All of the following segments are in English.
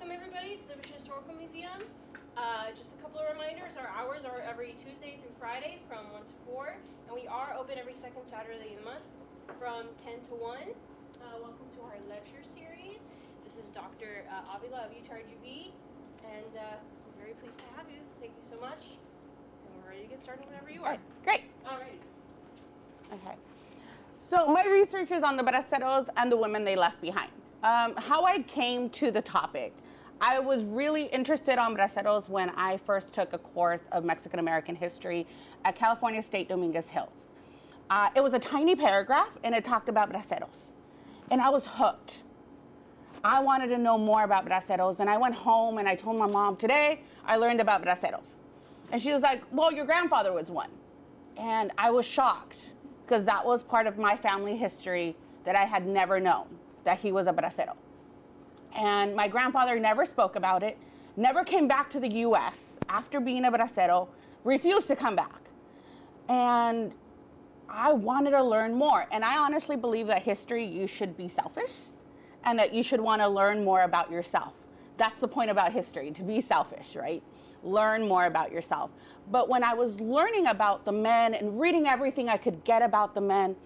Welcome everybody to the Mission Historical Museum. Just a couple of reminders, our hours are every Tuesday through Friday from 1 to 4, and we are open every second Saturday of the month from 10 to 1. Welcome to our lecture series. This is Dr. Avila of UTRGB, and we're very pleased to have you. Thank you so much, and we're ready to get started whenever you are. Great. Alrighty. Okay. So my research is on the braceros and the women they left behind. How I came to the topic, I was really interested on braceros when I first took a course of Mexican American history at California State Dominguez Hills. It was a tiny paragraph and it talked about braceros. And I was hooked. I wanted to know more about braceros, and I went home and I told my mom, today I learned about braceros. And she was like, well, your grandfather was one. And I was shocked because that was part of my family history that I had never known, that he was a bracero. And my grandfather never spoke about it, never came back to the US after being a bracero, refused to come back. And I wanted to learn more. And I honestly believe that history, you should be selfish and that you should want to learn more about yourself. That's the point about history, to be selfish, right? Learn more about yourself. But when I was learning about the men and reading everything I could get about the men,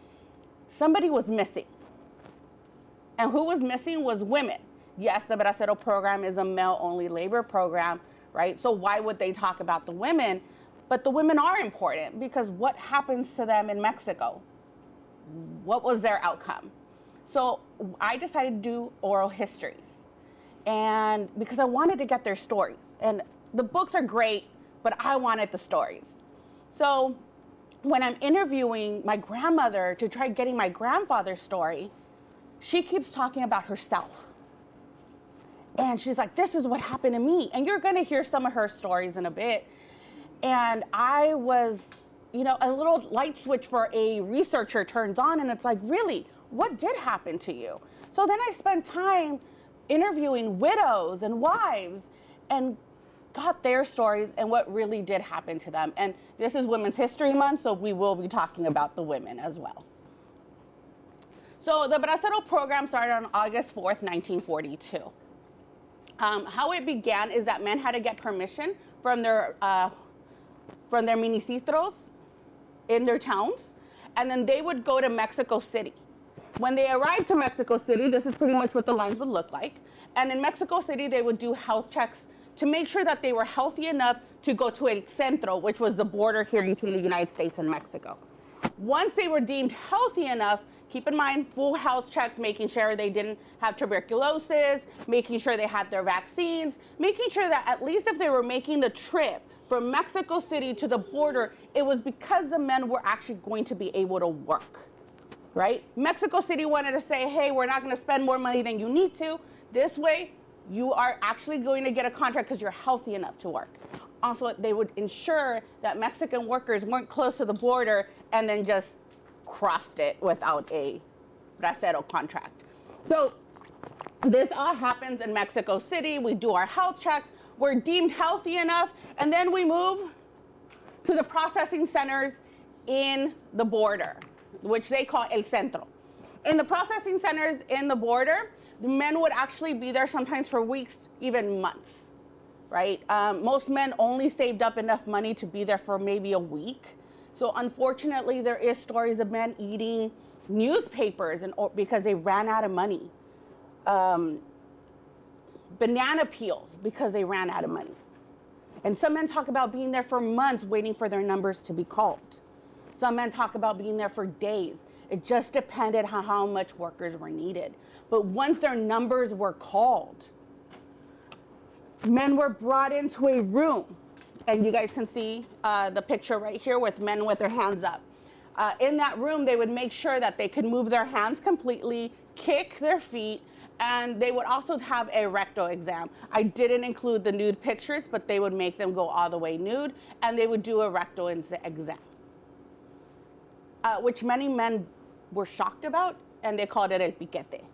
somebody was missing. And who was missing was women. Yes, the bracero program is a male-only labor program, right? So why would they talk about the women? But the women are important because what happens to them in Mexico? What was their outcome? So I decided to do oral histories, and because I wanted to get their stories. And the books are great, but I wanted the stories. So when I'm interviewing my grandmother to try getting my grandfather's story, she keeps talking about herself. And she's like, this is what happened to me. And you're gonna hear some of her stories in a bit. And I was, a little light switch for a researcher turns on, and it's like, really, what did happen to you? So then I spent time interviewing widows and wives and got their stories and what really did happen to them. And this is Women's History Month, so we will be talking about the women as well. So the bracero program started on August 4th, 1942. How it began is that men had to get permission from their municipos in their towns, and then they would go to Mexico City. When they arrived to Mexico City, this is pretty much what the lines would look like. And in Mexico City, they would do health checks to make sure that they were healthy enough to go to El Centro, which was the border here between the United States and Mexico. Once they were deemed healthy enough, keep in mind, full health checks, making sure they didn't have tuberculosis, making sure they had their vaccines, making sure that at least if they were making the trip from Mexico City to the border, it was because the men were actually going to be able to work, right? Mexico City wanted to say, hey, we're not gonna spend more money than you need to. This way, you are actually going to get a contract because you're healthy enough to work. Also, they would ensure that Mexican workers weren't close to the border and then just crossed it without a bracero contract. So this all happens in Mexico City. We do our health checks. We're deemed healthy enough, and then we move to the processing centers in the border, which they call El Centro. In the processing centers in the border, the men would actually be there sometimes for weeks, even months, right? Most men only saved up enough money to be there for maybe a week. So unfortunately, there is stories of men eating newspapers because they ran out of money. Banana peels because they ran out of money. And some men talk about being there for months waiting for their numbers to be called. Some men talk about being there for days. It just depended on how much workers were needed. But once their numbers were called, men were brought into a room. And you guys can see the picture right here with men with their hands up. In that room, they would make sure that they could move their hands completely, kick their feet, and they would also have a rectal exam. I didn't include the nude pictures, but they would make them go all the way nude, and they would do a rectal exam, which many men were shocked about, and they called it el piquete.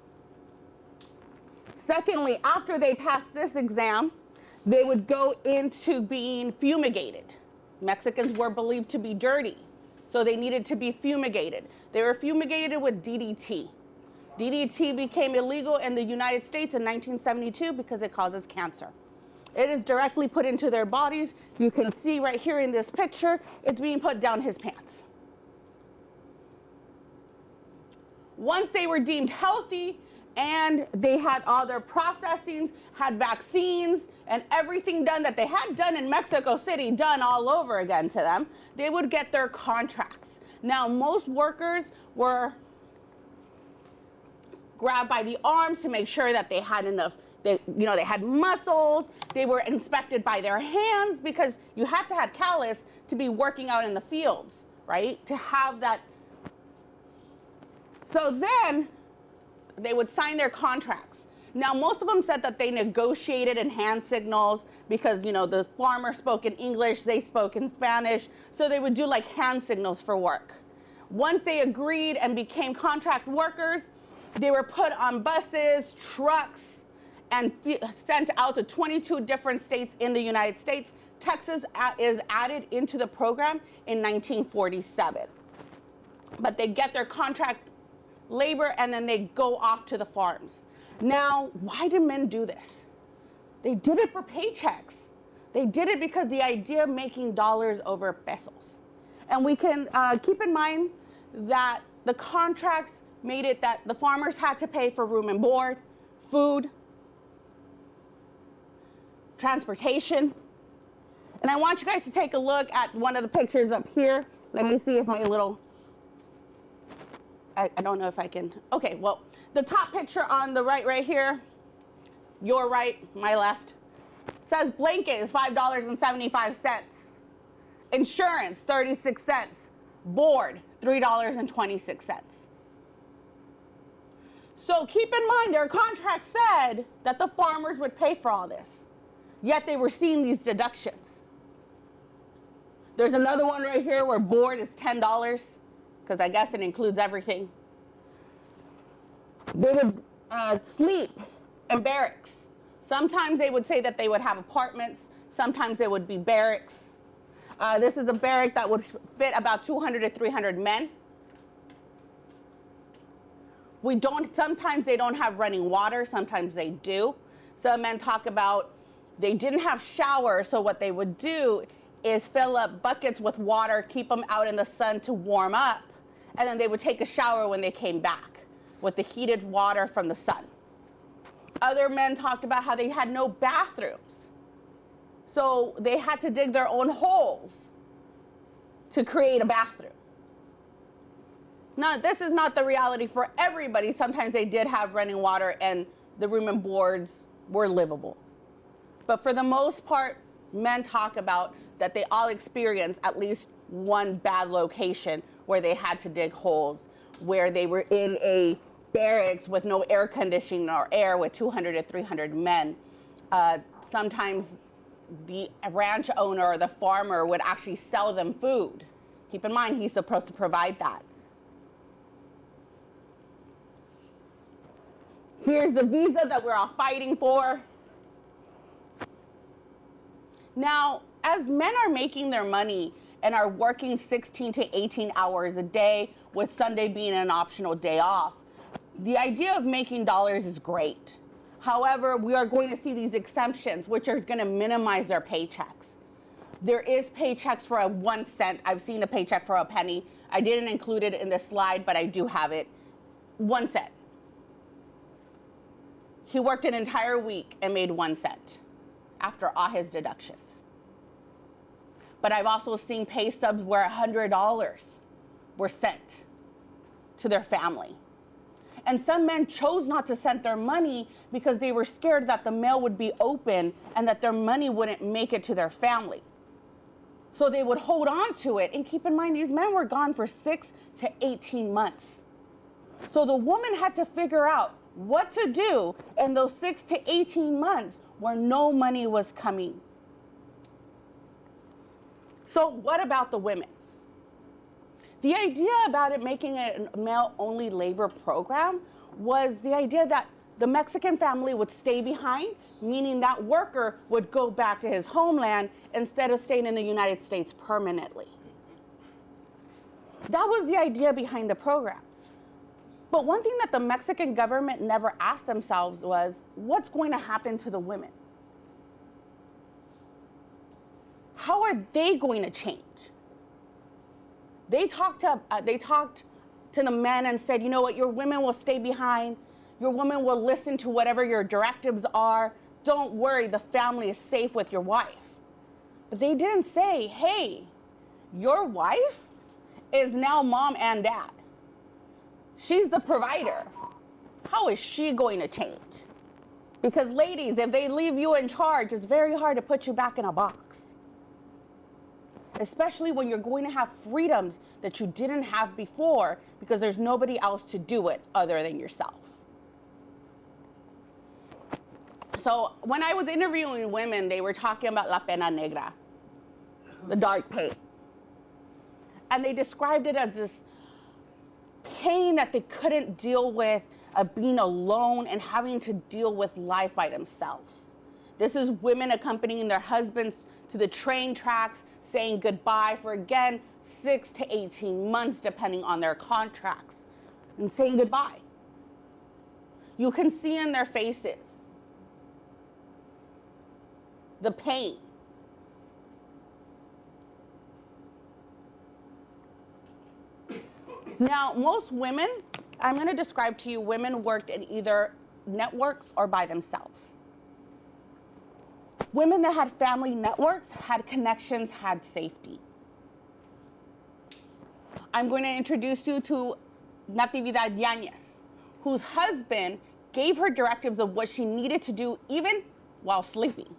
Secondly, after they passed this exam, they would go into being fumigated. Mexicans were believed to be dirty, so they needed to be fumigated. They were fumigated with DDT. DDT became illegal in the United States in 1972 because it causes cancer. It is directly put into their bodies. You can see right here in this picture, it's being put down his pants. Once they were deemed healthy and they had all their processings, had vaccines, and everything done that they had done in Mexico City done all over again to them, they would get their contracts. Now, most workers were grabbed by the arms to make sure that they had enough, they had muscles. They were inspected by their hands because you had to have callus to be working out in the fields, right? To have that. So then they would sign their contracts. Now, most of them said that they negotiated in hand signals because, the farmer spoke in English, they spoke in Spanish, so they would do like hand signals for work. Once they agreed and became contract workers, they were put on buses, trucks, and sent out to 22 different states in the United States. Texas is added into the program in 1947. But they get their contract labor and then they go off to the farms. Now, why do men do this? They did it for paychecks. They did it because the idea of making dollars over pesos. And we can keep in mind that the contracts made it that the farmers had to pay for room and board, food, transportation. And I want you guys to take a look at one of the pictures up here. Let me see if my little, I don't know if I can, okay, well, the top picture on the right here, your right, my left, says blanket is $5.75. Insurance, 36 cents. Board, $3.26. So keep in mind, their contract said that the farmers would pay for all this, yet they were seeing these deductions. There's another one right here where board is $10, because I guess it includes everything. They would sleep in barracks. Sometimes they would say that they would have apartments. Sometimes they would be barracks. This is a barrack that would fit about 200 to 300 men. Sometimes they don't have running water, sometimes they do. Some men talk about they didn't have showers, so what they would do is fill up buckets with water, keep them out in the sun to warm up, and then they would take a shower when they came back with the heated water from the sun. Other men talked about how they had no bathrooms, so they had to dig their own holes to create a bathroom. Now, this is not the reality for everybody. Sometimes they did have running water and the room and boards were livable. But for the most part, men talk about that they all experienced at least one bad location where they had to dig holes, where they were in a barracks with no air conditioning or air with 200 to 300 men. Sometimes the ranch owner or the farmer would actually sell them food. Keep in mind, he's supposed to provide that. Here's the visa that we're all fighting for. Now, as men are making their money and are working 16 to 18 hours a day, with Sunday being an optional day off, the idea of making dollars is great. However, we are going to see these exemptions, which are going to minimize their paychecks. There is paychecks for 1 cent. I've seen a paycheck for a penny. I didn't include it in the slide, but I do have it. 1 cent. He worked an entire week and made 1 cent after all his deductions. But I've also seen pay stubs where $100 were sent to their family. And some men chose not to send their money because they were scared that the mail would be open and that their money wouldn't make it to their family. So they would hold on to it. And keep in mind, these men were gone for 6 to 18 months. So the woman had to figure out what to do in those 6 to 18 months where no money was coming. So what about the women? The idea about it making it a male-only labor program was the idea that the Mexican family would stay behind, meaning that worker would go back to his homeland instead of staying in the United States permanently. That was the idea behind the program. But one thing that the Mexican government never asked themselves was, what's going to happen to the women? How are they going to change? They talked to the men and said, you know what, your women will stay behind. Your women will listen to whatever your directives are. Don't worry, the family is safe with your wife. But they didn't say, hey, your wife is now mom and dad. She's the provider. How is she going to change? Because ladies, if they leave you in charge, it's very hard to put you back in a box. Especially when you're going to have freedoms that you didn't have before because there's nobody else to do it other than yourself. So when I was interviewing women, they were talking about la pena negra, the dark pain. And they described it as this pain that they couldn't deal with, of being alone and having to deal with life by themselves. This is women accompanying their husbands to the train tracks, saying goodbye for, again, 6 to 18 months, depending on their contracts, and saying goodbye. You can see in their faces the pain. Now, most women, I'm going to describe to you, women worked in either networks or by themselves. Women that had family networks, had connections, had safety. I'm going to introduce you to Natividad Yanez, whose husband gave her directives of what she needed to do even while sleeping.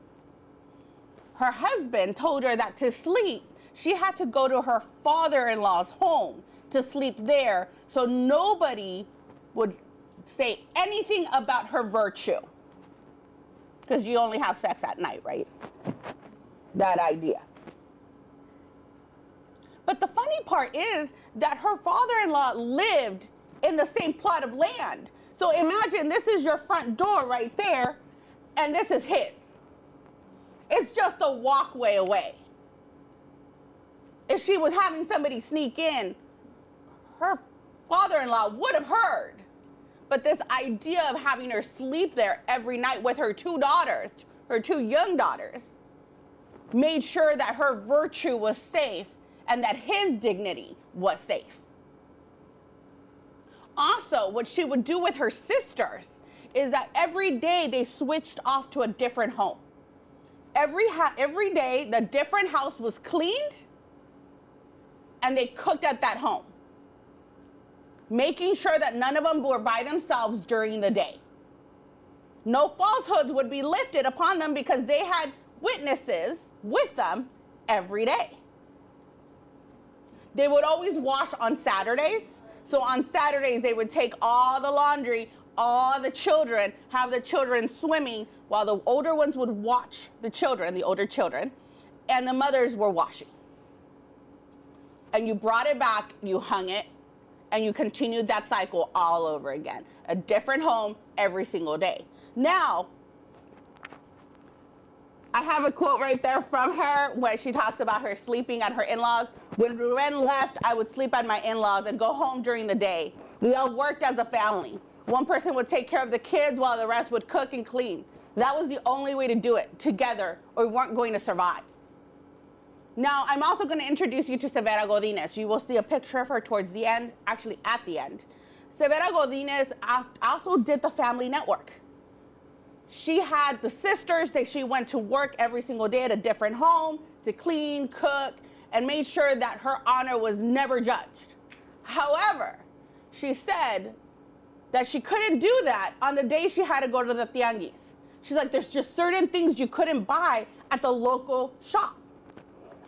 Her husband told her that to sleep, she had to go to her father-in-law's home to sleep there so nobody would say anything about her virtue. Because you only have sex at night, right? That idea. But the funny part is that her father-in-law lived in the same plot of land. So imagine this is your front door right there, and this is his. It's just a walkway away. If she was having somebody sneak in, her father-in-law would have heard. But this idea of having her sleep there every night with her 2 daughters, her 2 young daughters, made sure that her virtue was safe and that his dignity was safe. Also, what she would do with her sisters is that every day they switched off to a different home. Every day, the different house was cleaned and they cooked at that home, making sure that none of them were by themselves during the day. No falsehoods would be lifted upon them because they had witnesses with them every day. They would always wash on Saturdays. So on Saturdays, they would take all the laundry, all the children, have the children swimming while the older ones would watch the children, the older children, and the mothers were washing. And you brought it back, you hung it, and you continued that cycle all over again. A different home every single day. Now, I have a quote right there from her where she talks about her sleeping at her in-laws. When Ruben left, I would sleep at my in-laws and go home during the day. We all worked as a family. One person would take care of the kids while the rest would cook and clean. That was the only way to do it, together, or we weren't going to survive. Now, I'm also going to introduce you to Severa Godinez. You will see a picture of her towards the end, actually at the end. Severa Godinez also did the family network. She had the sisters that she went to work every single day at a different home to clean, cook, and made sure that her honor was never judged. However, she said that she couldn't do that on the day she had to go to the tianguis. She's like, there's just certain things you couldn't buy at the local shop.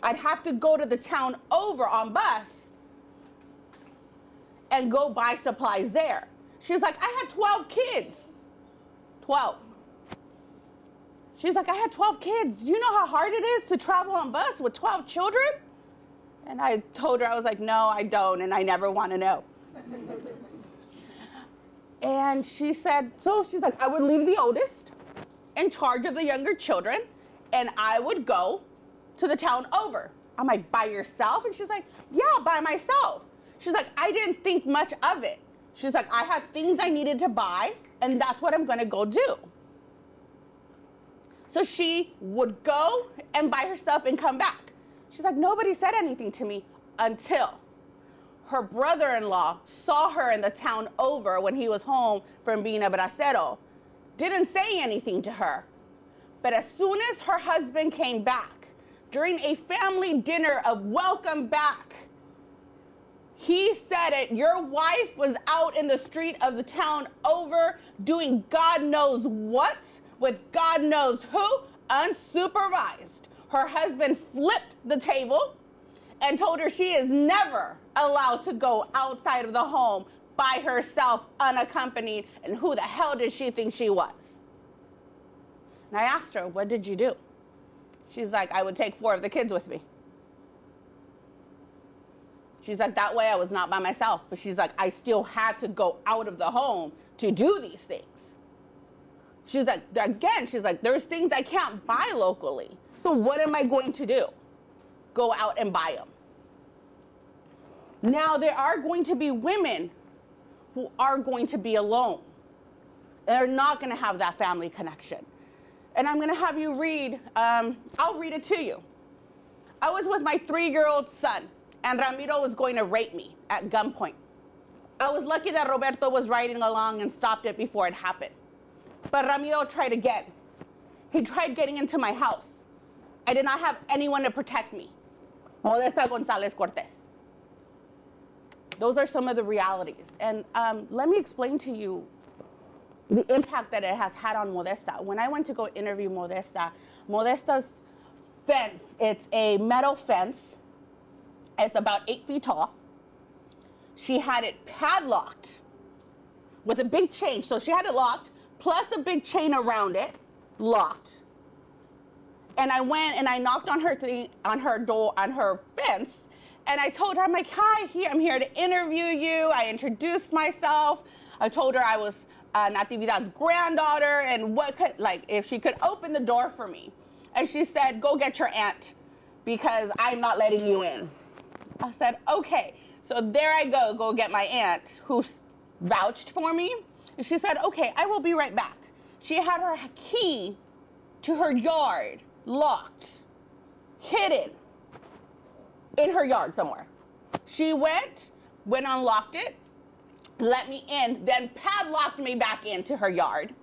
I'd have to go to the town over on bus and go buy supplies there. She's like, I had 12 kids. 12. She's like, I had 12 kids. Do you know how hard it is to travel on bus with 12 children? And I told her, I was like, no, I don't, and I never want to know. And she said, so she's like, I would leave the oldest in charge of the younger children, and I would go to the town over. I'm like, by yourself? And she's like, yeah, by myself. She's like, I didn't think much of it. She's like, I had things I needed to buy, and that's what I'm gonna go do. So she would go and buy her stuff and come back. She's like, nobody said anything to me until her brother-in-law saw her in the town over when he was home from being a bracero. Didn't say anything to her. But as soon as her husband came back, during a family dinner of welcome back, he said it, your wife was out in the street of the town over doing God knows what with God knows who, unsupervised. Her husband flipped the table and told her she is never allowed to go outside of the home by herself, unaccompanied, and who the hell did she think she was? And I asked her, what did you do? She's like, I would take 4 of the kids with me. She's like, that way I was not by myself. But she's like, I still had to go out of the home to do these things. She's like, again, she's like, there's things I can't buy locally. So what am I going to do? Go out and buy them. Now, there are going to be women who are going to be alone. They're not going to have that family connection. And I'm going to have you read, I'll read it to you. I was with my 3-year-old son, and Ramiro was going to rape me at gunpoint. I was lucky that Roberto was riding along and stopped it before it happened. But Ramiro tried again. He tried getting into my house. I did not have anyone to protect me. Modesta Gonzalez Cortez. Those are some of the realities. And let me explain to you the impact that it has had on Modesta. When I went to go interview Modesta, Modesta's fence, it's a metal fence. It's about 8 feet tall. She had it padlocked with a big chain. So she had it locked, plus a big chain around it, locked. And I went and I knocked on her door, on her fence, and I told her, I'm like, hi, I'm here to interview you. I introduced myself. I told her I was Natividad's granddaughter, and if she could open the door for me. And she said, go get your aunt, because I'm not letting you in. I said, okay. So there I go get my aunt, who vouched for me. And she said, okay, I will be right back. She had her key to her yard locked, hidden in her yard somewhere. She went, unlocked it, let me in, then padlocked me back into her yard.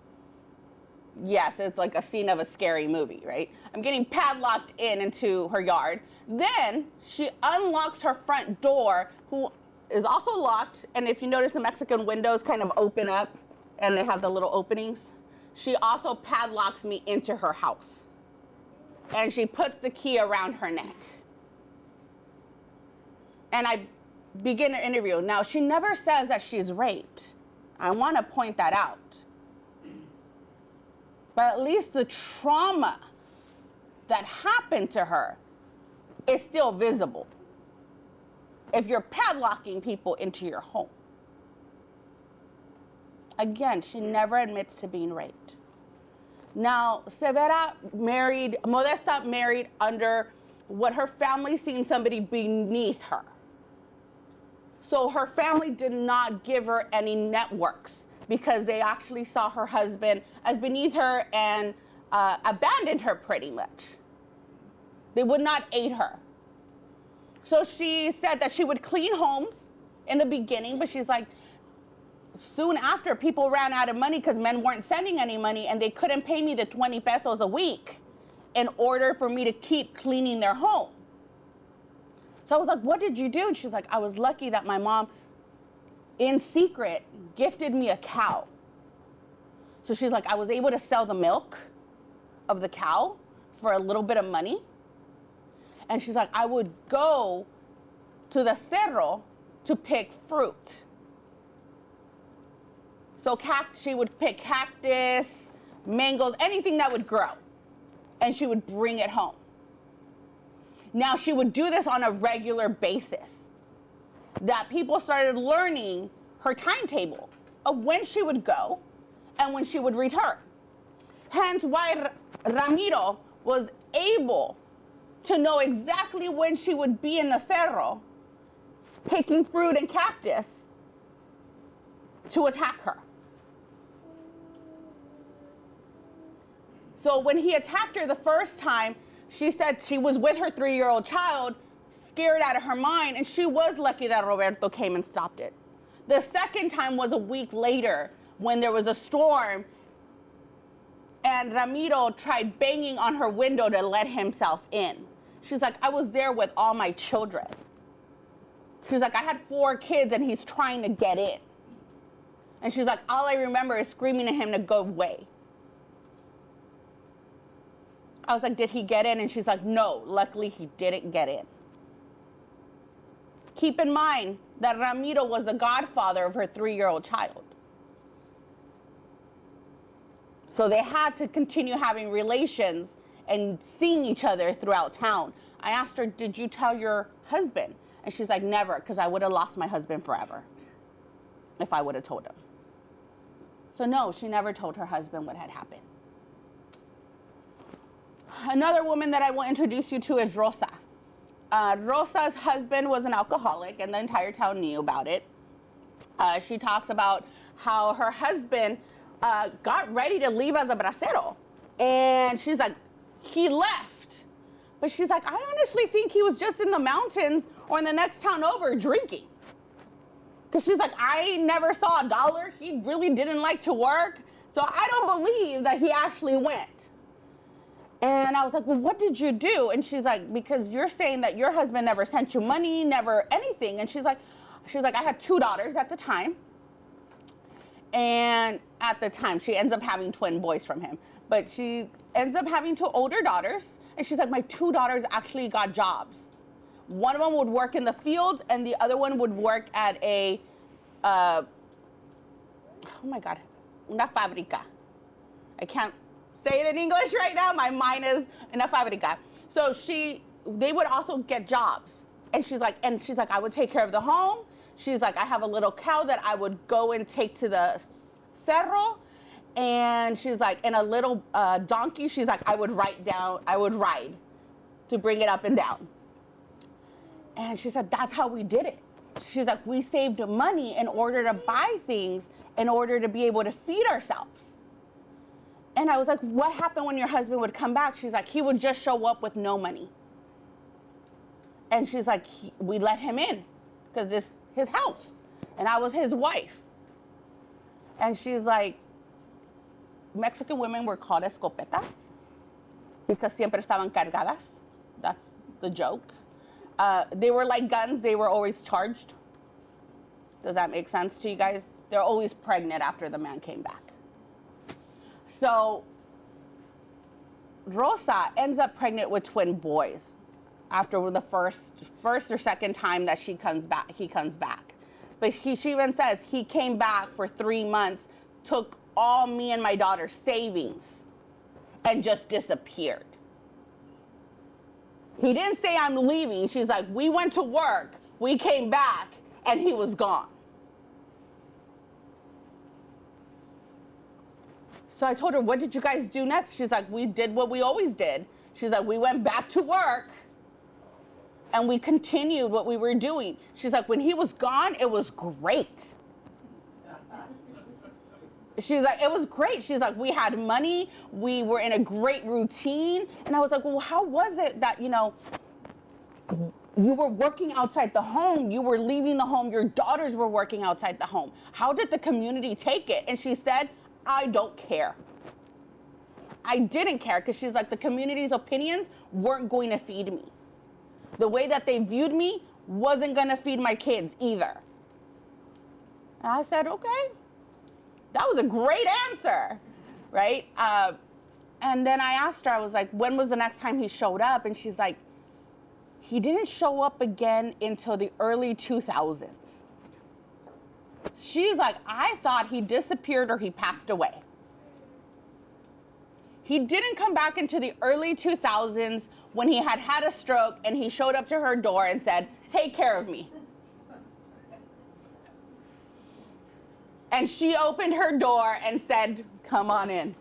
Yes, it's like a scene of a scary movie, right? I'm getting padlocked into her yard. Then she unlocks her front door, who is also locked. And if you notice, the Mexican windows kind of open up and they have the little openings. She also padlocks me into her house. And she puts the key around her neck. And I begin the interview. Now, she never says that she's raped. I want to point that out. But at least the trauma that happened to her is still visible if you're padlocking people into your home. Again, she never admits to being raped. Now, Modesta married under what her family seen somebody beneath her. So her family did not give her any networks because they actually saw her husband as beneath her and abandoned her pretty much. They would not aid her. So she said that she would clean homes in the beginning, but she's like, soon after, people ran out of money because men weren't sending any money, and they couldn't pay me the 20 pesos a week in order for me to keep cleaning their home. So I was like, what did you do? And she's like, I was lucky that my mom, in secret, gifted me a cow. So she's like, I was able to sell the milk of the cow for a little bit of money. And she's like, I would go to the cerro to pick fruit. So she would pick cactus, mangoes, anything that would grow. And she would bring it home. Now, she would do this on a regular basis. That people started learning her timetable of when she would go and when she would return. Hence why Ramiro was able to know exactly when she would be in the cerro, picking fruit and cactus, to attack her. So when he attacked her the first time, she said she was with her 3-year-old child, scared out of her mind, and she was lucky that Roberto came and stopped it. The second time was a week later when there was a storm and Ramiro tried banging on her window to let himself in. She's like, I was there with all my children. She's like, I had 4 kids and he's trying to get in. And she's like, all I remember is screaming at him to go away. I was like, did he get in? And she's like, no, luckily he didn't get in. Keep in mind that Ramiro was the godfather of her 3-year-old child. So they had to continue having relations and seeing each other throughout town. I asked her, did you tell your husband? And she's like, never, because I would have lost my husband forever if I would have told him. So no, she never told her husband what had happened. Another woman that I will introduce you to is Rosa. Rosa's husband was an alcoholic, and the entire town knew about it. She talks about how her husband got ready to leave as a bracero. And she's like, he left. But she's like, I honestly think he was just in the mountains or in the next town over drinking. Because she's like, I never saw $1. He really didn't like to work. So I don't believe that he actually went. And I was like, well, what did you do? And she's like, because you're saying that your husband never sent you money, never anything. And she's like, I had 2 daughters at the time. And at the time, she ends up having twin boys from him. But she ends up having 2 older daughters. And she's like, my 2 daughters actually got jobs. One of them would work in the fields, and the other one would work at a, oh my God, una fábrica. I can't say it in English right now. My mind is una fábrica. So they would also get jobs. And she's like, I would take care of the home. She's like, I have a little cow that I would go and take to the cerro. And she's like, and a little donkey, she's like, I would ride to bring it up and down. And she said, that's how we did it. She's like, we saved money in order to buy things, in order to be able to feed ourselves. And I was like, what happened when your husband would come back? She's like, he would just show up with no money. And she's like, we let him in because this is his house. And I was his wife. And she's like, Mexican women were called escopetas because siempre estaban cargadas. That's the joke. They were like guns. They were always charged. Does that make sense to you guys? They're always pregnant after the man came back. So Rosa ends up pregnant with twin boys after the first or second time that he comes back. But she even says he came back for 3 months, took all me and my daughter's savings, and just disappeared. He didn't say I'm leaving. She's like, we went to work, we came back, and he was gone. So I told her, what did you guys do next? She's like, we did what we always did. She's like, we went back to work and we continued what we were doing. She's like, when he was gone, it was great. She's like, it was great. She's like, we had money. We were in a great routine. And I was like, well, how was it that, you were working outside the home. You were leaving the home. Your daughters were working outside the home. How did the community take it? And she said, I don't care. I didn't care because she's like, the community's opinions weren't going to feed me. The way that they viewed me wasn't going to feed my kids either. And I said, okay, that was a great answer, right? And then I asked her, I was like, when was the next time he showed up? And she's like, he didn't show up again until the early 2000s. She's like, I thought he disappeared or he passed away. He didn't come back into the early 2000s when he had had a stroke and he showed up to her door and said, take care of me. And she opened her door and said, come on in.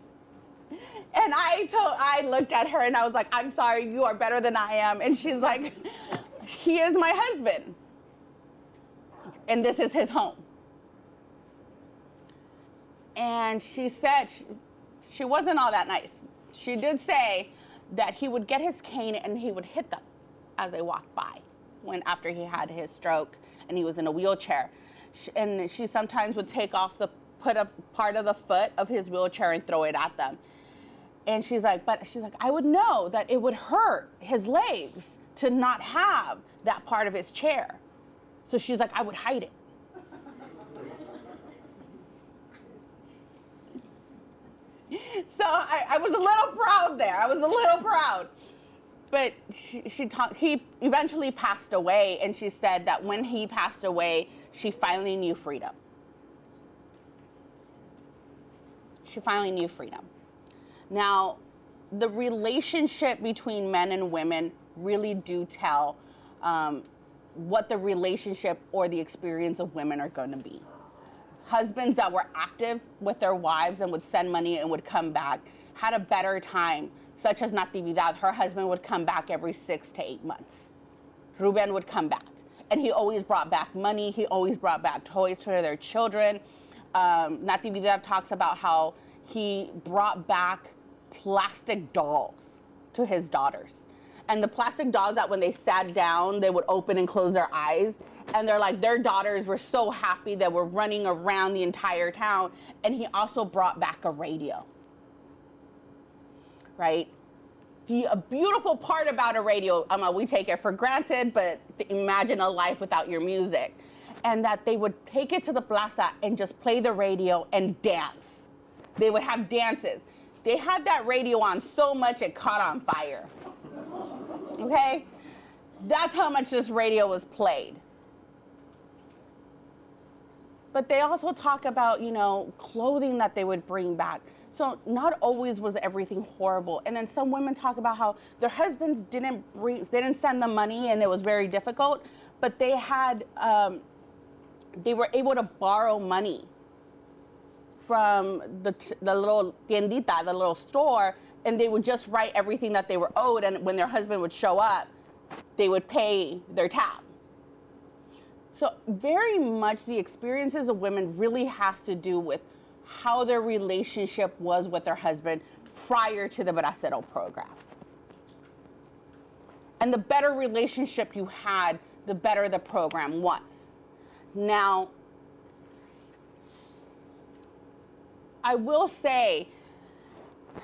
And I looked at her and I was like, I'm sorry, you are better than I am. And she's like, he is my husband. And this is his home. And she said she wasn't all that nice. She did say that he would get his cane and he would hit them as they walked by after he had his stroke and he was in a wheelchair. And she sometimes would take off put a part of the foot of his wheelchair and throw it at them. And she's like, I would know that it would hurt his legs to not have that part of his chair. So she's like, I would hide it. So I was a little proud there. I was a little proud. But he eventually passed away, and she said that when he passed away, she finally knew freedom. She finally knew freedom. Now, the relationship between men and women really do tell what the relationship or the experience of women are going to be. Husbands that were active with their wives and would send money and would come back had a better time, such as Natividad. Her husband would come back every 6 to 8 months. Ruben would come back. And he always brought back money. He always brought back toys for their children. Natividad talks about how he brought back plastic dolls to his daughters. And the plastic dolls that when they sat down, they would open and close their eyes. And they're like, their daughters were so happy that were running around the entire town. And he also brought back a radio, right? A beautiful part about a radio, we take it for granted, but imagine a life without your music. And that they would take it to the plaza and just play the radio and dance. They would have dances. They had that radio on so much it caught on fire. Okay? That's how much this radio was played. But they also talk about, clothing that they would bring back. So not always was everything horrible. And then some women talk about how their husbands didn't send them money and it was very difficult, but they had, they were able to borrow money from the little tiendita, the little store, and they would just write everything that they were owed, and when their husband would show up, they would pay their tab. So very much the experiences of women really has to do with how their relationship was with their husband prior to the Bracero program. And the better relationship you had, the better the program was. Now, I will say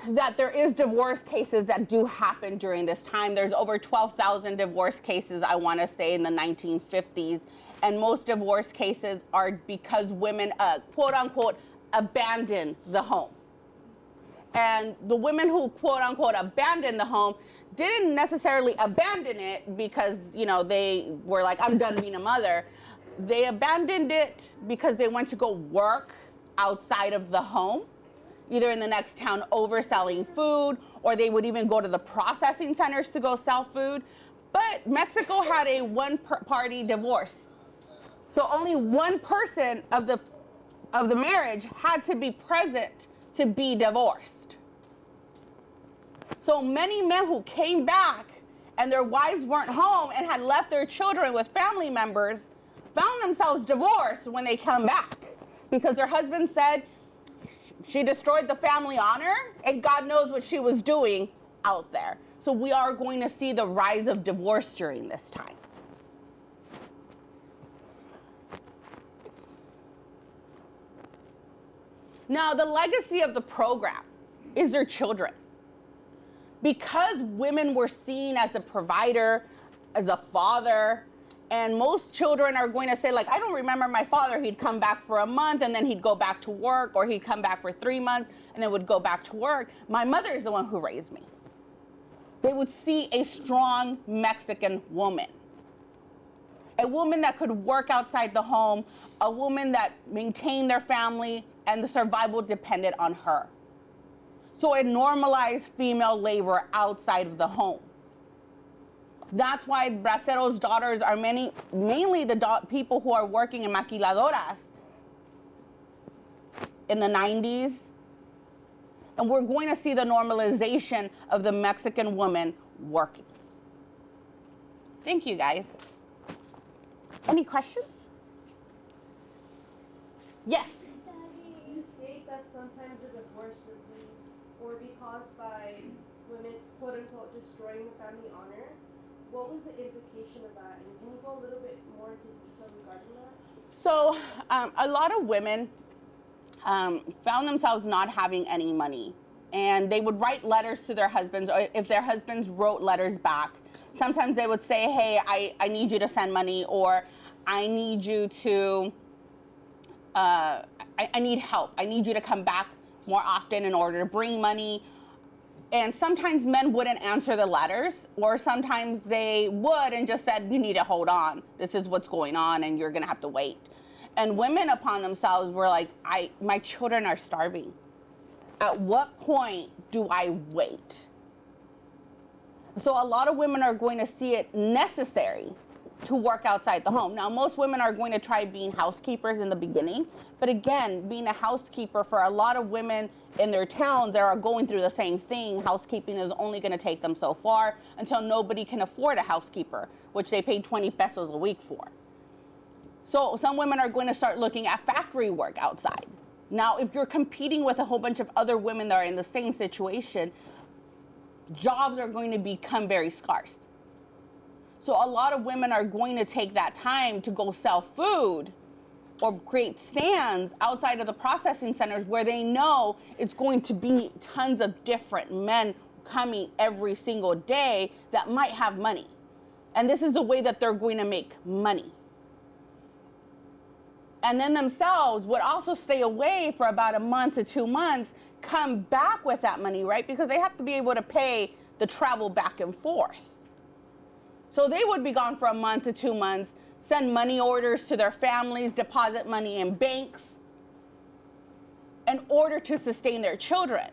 that there is divorce cases that do happen during this time. There's over 12,000 divorce cases, I want to say, in the 1950s. And most divorce cases are because women, quote unquote, abandon the home. And the women who, quote unquote, abandoned the home didn't necessarily abandon it because, they were like, I'm done being a mother. They abandoned it because they went to go work outside of the home, either in the next town over selling food, or they would even go to the processing centers to go sell food. But Mexico had a one-party divorce. So only one person of the marriage had to be present to be divorced. So many men who came back and their wives weren't home and had left their children with family members found themselves divorced when they come back because their husband said she destroyed the family honor and God knows what she was doing out there. So we are going to see the rise of divorce during this time. Now, the legacy of the program is their children. Because women were seen as a provider, as a father, and most children are going to say, like, I don't remember my father. He'd come back for a month, and then he'd go back to work, or he'd come back for 3 months, and then would go back to work. My mother is the one who raised me. They would see a strong Mexican woman. A woman that could work outside the home, a woman that maintained their family, and the survival depended on her. So it normalized female labor outside of the home. That's why Bracero's daughters are mainly the people who are working in maquiladoras in the 90s. And we're going to see the normalization of the Mexican woman working. Thank you, guys. Any questions? Yes? You say that that sometimes the divorce would be or be caused by women, quote unquote, destroying the family honor. What was the implication of that? And can you go a little bit more into detail regarding that? So a lot of women found themselves not having any money, and they would write letters to their husbands, or if their husbands wrote letters back, sometimes they would say, hey, I need you to send money, or I need you to, I need help. I need you to come back more often in order to bring money. And sometimes men wouldn't answer the letters, or sometimes they would and just said, you need to hold on. This is what's going on, and you're gonna have to wait. And women upon themselves were like, my children are starving. At what point do I wait? So a lot of women are going to see it necessary to work outside the home. Now, most women are going to try being housekeepers in the beginning, but again, being a housekeeper for a lot of women in their towns that are going through the same thing, housekeeping is only going to take them so far until nobody can afford a housekeeper, which they pay 20 pesos a week for. So some women are going to start looking at factory work outside. Now, if you're competing with a whole bunch of other women that are in the same situation, jobs are going to become very scarce. So a lot of women are going to take that time to go sell food or create stands outside of the processing centers where they know it's going to be tons of different men coming every single day that might have money. And this is the way that they're going to make money. And then themselves would also stay away for about a month to 2 months, come back with that money, right? Because they have to be able to pay the travel back and forth. So they would be gone for a month to 2 months, send money orders to their families, deposit money in banks in order to sustain their children.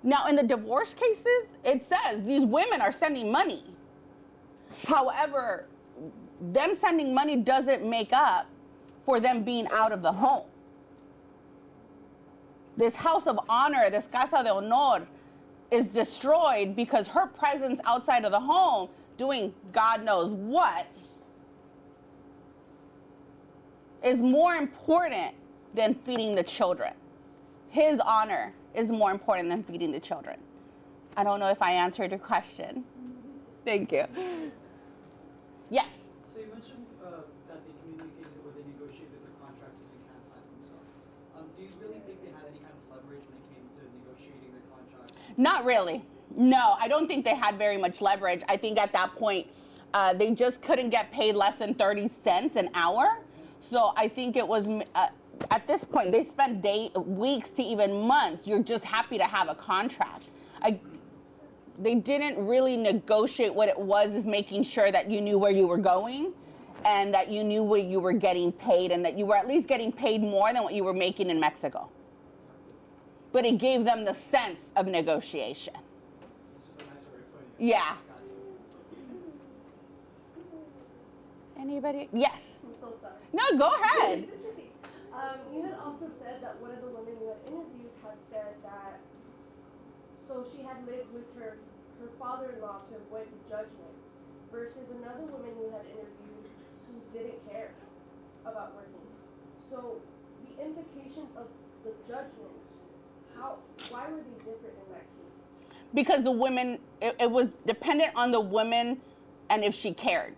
Now, in the divorce cases, it says these women are sending money. However, them sending money doesn't make up for them being out of the home. This house of honor, this casa de honor, is destroyed because her presence outside of the home, doing God knows what, is more important than feeding the children. His honor is more important than feeding the children. I don't know if I answered your question. Thank you. Yes? So you mentioned that they communicated or they negotiated their contracts using hand signs and stuff. Do you really think they had any kind of leverage when it came to negotiating their contract? Not really. No, I don't think they had very much leverage. I think at that point, they just couldn't get paid less than 30 cents an hour. So I think it was, at this point, they spent weeks to even months. You're just happy to have a contract. They didn't really negotiate. What it was is making sure that you knew where you were going and that you knew where you were getting paid and that you were at least getting paid more than what you were making in Mexico. But it gave them the sense of negotiation. It's just a nice way of putting it. Yeah. Gotcha. Anybody? Yes. I'm so sorry. No, go ahead. It's interesting. You had also said that one of the women you had interviewed had said that, so she had lived with her father-in-law to avoid the judgment, versus another woman you had interviewed who didn't care about working. So the implications of the judgment, why were they different in that case? Because the women, it was dependent on the woman and if she cared,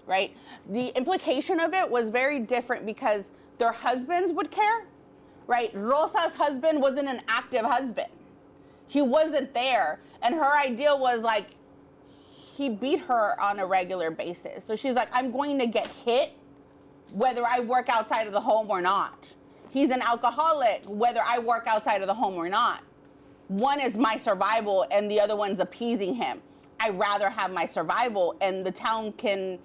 right? The implication of it was very different because their husbands would care, right? Rosa's husband wasn't an active husband. He wasn't there. And her idea was like, he beat her on a regular basis. So she's like, I'm going to get hit whether I work outside of the home or not. He's an alcoholic, whether I work outside of the home or not. One is my survival and the other one's appeasing him. I'd rather have my survival and the town can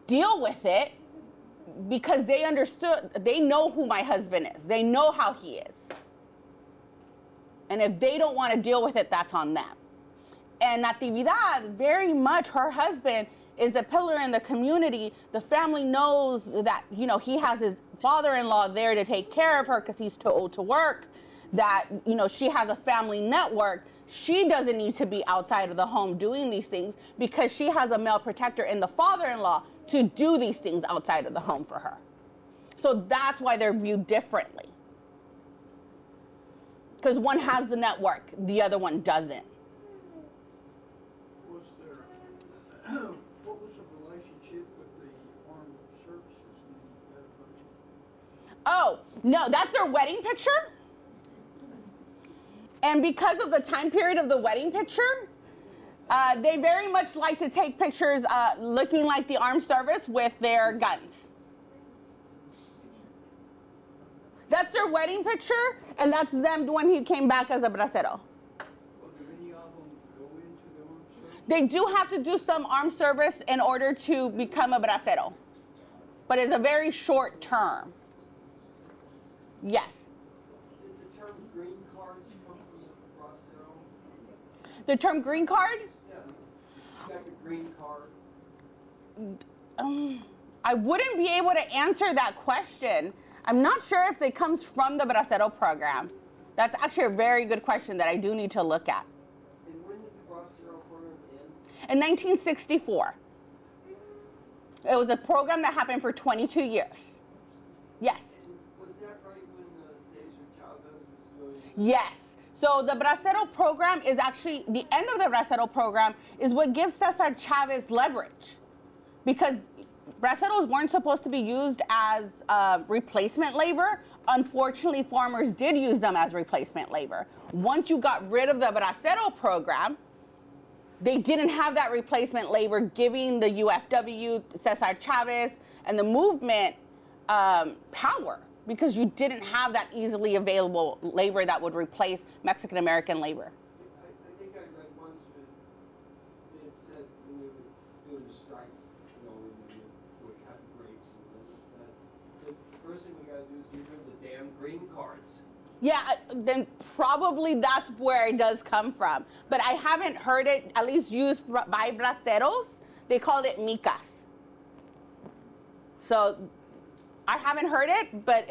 deal with it because they understood, they know who my husband is. They know how he is. And if they don't want to deal with it, that's on them. And Natividad, very much her husband is a pillar in the community. The family knows that, you know, he has his father-in-law there to take care of her because he's too old to work, that, you know, she has a family network. She doesn't need to be outside of the home doing these things because she has a male protector in the father-in-law to do these things outside of the home for her. So that's why they're viewed differently. because one has the network, the other one doesn't. Was there, what was the relationship with the armed services in that budget? Oh, no, that's their wedding picture. And because of the time period of the wedding picture, they very much like to take pictures looking like the armed service with their guns. That's their wedding picture, and that's them when he came back as a bracero. Well, do any of them go into the armed services? They do have to do some armed service in order to become a bracero, but it's a very short term. Yes. Did the term green cards come from the bracero? The term green card? Yeah. You got your green card. I wouldn't be able to answer that question. I'm not sure if it comes from the bracero program. That's actually a very good question that I do need to look at. And when did the bracero program end? In 1964. It was a program that happened for 22 years. Yes. And was that right when Cesar Chavez was doing? Yes. So the bracero program is actually, the end of the bracero program is what gives Cesar Chavez leverage. Because braceros weren't supposed to be used as replacement labor. Unfortunately, farmers did use them as replacement labor. Once you got rid of the bracero program, they didn't have that replacement labor, giving the UFW, Cesar Chavez, and the movement power, because you didn't have that easily available labor that would replace Mexican-American labor. I think I read once that they had said when they were doing the strikes, you know, when they would have grapes and this and that. The first thing we gotta do is get rid of the damn green cards. Yeah, then probably that's where it does come from. But I haven't heard it, at least used by braceros. They called it micas. So I haven't heard it, but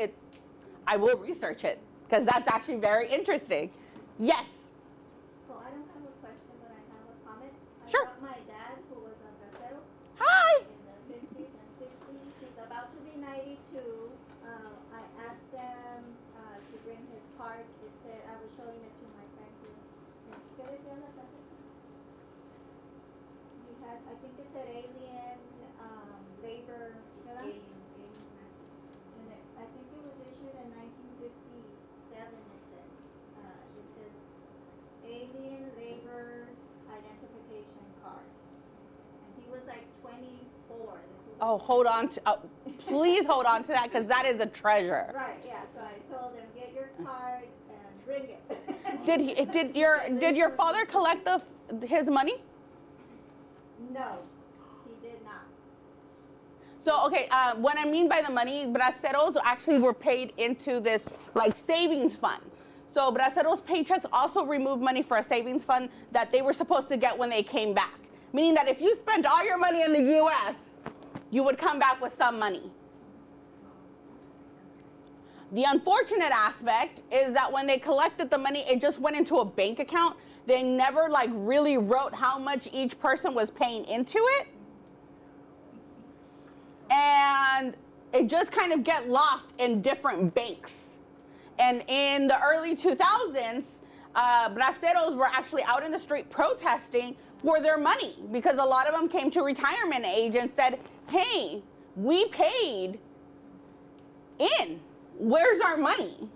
I will research it, because that's actually very interesting. Yes. Well, I don't have a question, but I have a comment. Sure. I got my dad, who was a bracero Hi. in the 50s and 60s. He's about to be 92. I asked them to bring his card. It said, I was showing it to my friend here. ¿Qué decía la tarjeta? He had, I think it said alien, labor, ¿verdad? And I think it was issued in 1957, it says alien labor identification card. And he was like 24. This was Oh, hold on. Please hold on to that, because that is a treasure. Right, yeah, so I told him, get your card and bring it. Did your father collect his money? No, he did not. So, okay, what I mean by the money, braceros actually were paid into this, like, savings fund. So braceros paychecks also removed money for a savings fund that they were supposed to get when they came back. Meaning that if you spent all your money in the U.S., you would come back with some money. The unfortunate aspect is that when they collected the money, it just went into a bank account. They never, like, really wrote how much each person was paying into it. And it just kind of get lost in different banks. And in the early 2000s, braceros were actually out in the street protesting for their money, because a lot of them came to retirement age and said, hey, we paid in. Where's our money?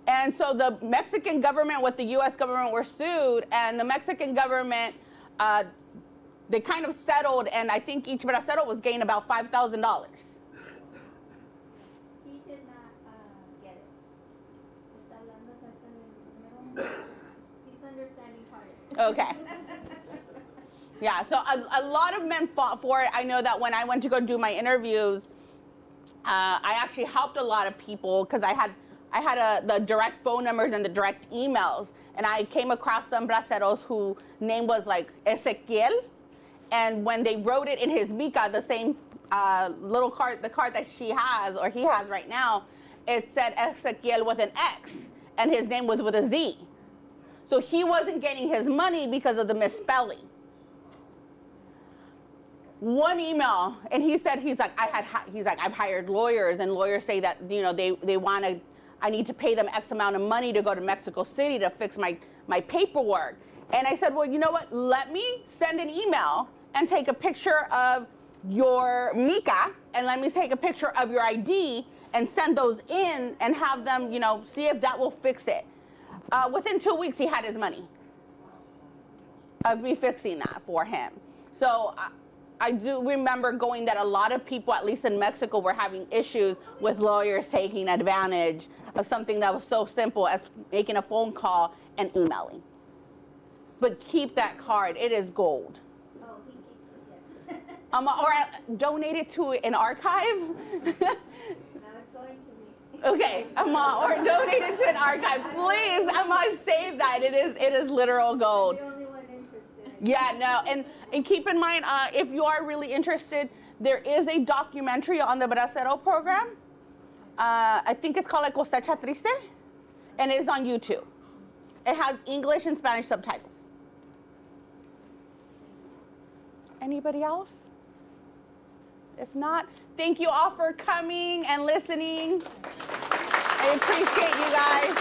And so the Mexican government with the U.S. government were sued, and the Mexican government, they kind of settled, and I think each bracero was getting about $5,000. He did not get it. Está hablando acerca del dinero. He's understanding part of it. Okay. Yeah, so a lot of men fought for it. I know that when I went to go do my interviews, I actually helped a lot of people, because I had the direct phone numbers and the direct emails, and I came across some braceros whose name was like Ezequiel, and when they wrote it in his mica, the same little card, the card that she has or he has right now, it said Ezequiel with an X, and his name was with a Z. So he wasn't getting his money because of the misspelling. One email, and he said, he's like, I've hired lawyers, and lawyers say that, you know, they want to I need to pay them X amount of money to go to Mexico City to fix my paperwork. And I said, well, you know what? Let me send an email and take a picture of your Mica, and let me take a picture of your ID and send those in and have them, you know, see if that will fix it. Within 2 weeks, he had his money of me fixing that for him. So I do remember going that a lot of people, at least in Mexico, were having issues with lawyers taking advantage of something that was so simple as making a phone call and emailing. But keep that card, it is gold. Oh, he keeps it, yes. Or donate it to an archive. Now it's going to me. Okay, or donate it to an archive, please. I must save that. It is literal gold. I'm the only one interested. Yeah, no, and keep in mind, if you are really interested, there is a documentary on the Bracero program. I think it's called like Cosecha Triste, and it is on YouTube. It has English and Spanish subtitles. Anybody else? If not, thank you all for coming and listening. I appreciate you guys.